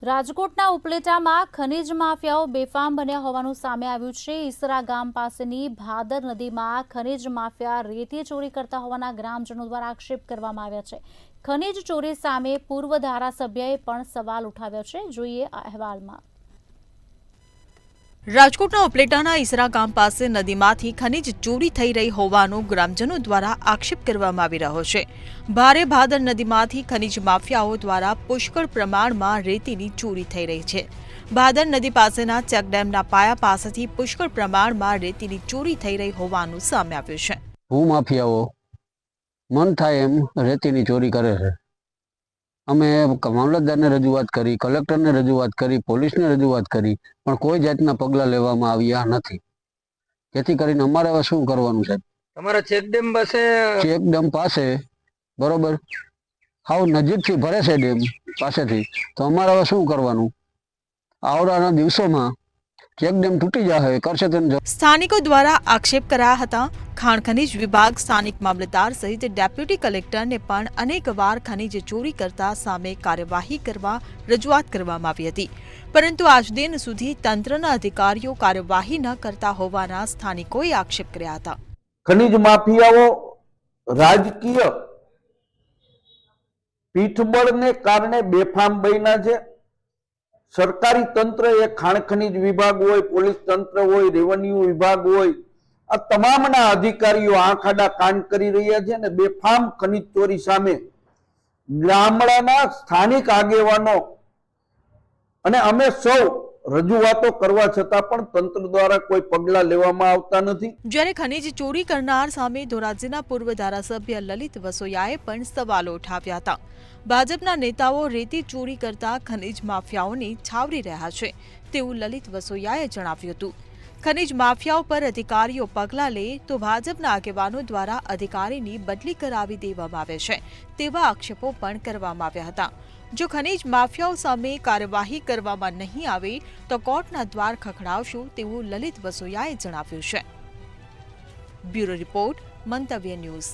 રાજકોટના ઉપલેટામાં ખનીજ માફિયાઓ બેફામ બન્યા હોવાનું સામે આવ્યું છે। ઈસરા ગામ પાસેની ભાદર નદીમાં ખનીજ માફિયા રેતી ચોરી કરતા હોવાના ગ્રામજનો દ્વારા આક્ષેપ કરવામાં આવ્યા છે। ખનીજ ચોરી સામે પૂર્વ ધારાસભ્યએ પણ સવાલ ઉઠાવ્યો છે। જોઈએ આ અહેવાલમાં। રાજકોટના ઉપલેટાના ઈસરા ગામ પાસે નદીમાંથી ખનીજ ચોરી થઈ રહી હોવાનો ગ્રામજનો દ્વારા આક્ષેપ કરવામાં આવી રહ્યો છે। ભારે ભાદર નદીમાંથી ખનીજ માફિયાઓ દ્વારા પુષ્કળ પ્રમાણમાં રેતીની ચોરી થઈ રહી છે। ભાદર નદી પાસેના ચેકડેમના પાયા પાસેથી પુષ્કળ પ્રમાણમાં રેતીની ચોરી થઈ રહી હોવાનું સામે આવ્યું છે। ભૂમાફિયાઓ મન થાય એમ રેતીની ચોરી કરે છે। અમે મામલતદારને રજૂઆત કરી, કલેક્ટરને રજૂઆત કરી, પોલીસને રજૂઆત કરી, પણ કોઈ જાતના પગલાં લેવામાં આવ્યા નથી। જેથી કરીને અમારે હવે શું કરવાનું સાહેબ? તમારા ચેકડેમ પાસે બરોબર હાવ નજીકથી ભરે છે ડેમ પાસેથી, તો અમારે હવે શું કરવાનું? આવનારા દિવસોમાં ચેકડેમ તૂટી જશે, કરશે તેનું। સ્થાનિકો દ્વારા આક્ષેપ કરાયા હતા। ખાણ ખનીજ વિભાગ, સ્થાનિક મામલતદાર સહિત ડેપ્યુટી કલેક્ટરને પણ અનેકવાર ખનીજ ચોરી કરતા સામે કાર્યવાહી કરવા રજૂઆત કરવામાં આવી હતી, પરંતુ આજ દિન સુધી તંત્રના અધિકારીઓ કાર્યવાહી ન કરતા હોવાના સ્થાનિકોએ આક્ષેપ કર્યા હતા। ખનીજ માફિયાઓ રાજકીય પીઠબળને કારણે બેફામ બન્યા છે। સરકારી તંત્ર એ ખાણ ખનીજ વિભાગ હોય, પોલીસ તંત્ર હોય, રેવન્યુ વિભાગ હોય, આ તમામના અધિકારીઓ આંખ આડા કાન કરી રહ્યા છે અને બેફામ ખનીજ ચોરી સામે ગામડાના સ્થાનિક આગેવાનો અને અમે સૌ રજૂઆતો કરવા છતાં પણ તંત્ર દ્વારા કોઈ પગલાં લેવામાં આવતા નથી। જ્યારે ખનીજ ચોરી કરનાર સામે ધોરાજીના પૂર્વ ધારાસભ્ય લલિત વસોયાએ પણ સવાલો ઉઠાવ્યા હતા। ભાજપના નેતાઓ રેતી ચોરી કરતા ખનીજ માફિયાઓને છાવરી રહ્યા છે તેવું લલિત વસોયાએ જણાવ્યું હતું। ખનીજ માફિયાઓ પર અધિકારીઓ પગલાં લે તો ભાજપના આગેવાનો દ્વારા અધિકારીની બદલી કરાવી દેવામાં આવે છે તેવા આક્ષેપો પણ કરવામાં આવ્યા હતા। જો ખનીજ માફિયાઓ સામે કાર્યવાહી કરવામાં નહીં આવે તો કોર્ટના દ્વાર ખખડાવશું તેવું લલિત વસોયાએ જણાવ્યું છે। બ્યુરો રિપોર્ટ, મંતવ્ય ન્યૂઝ।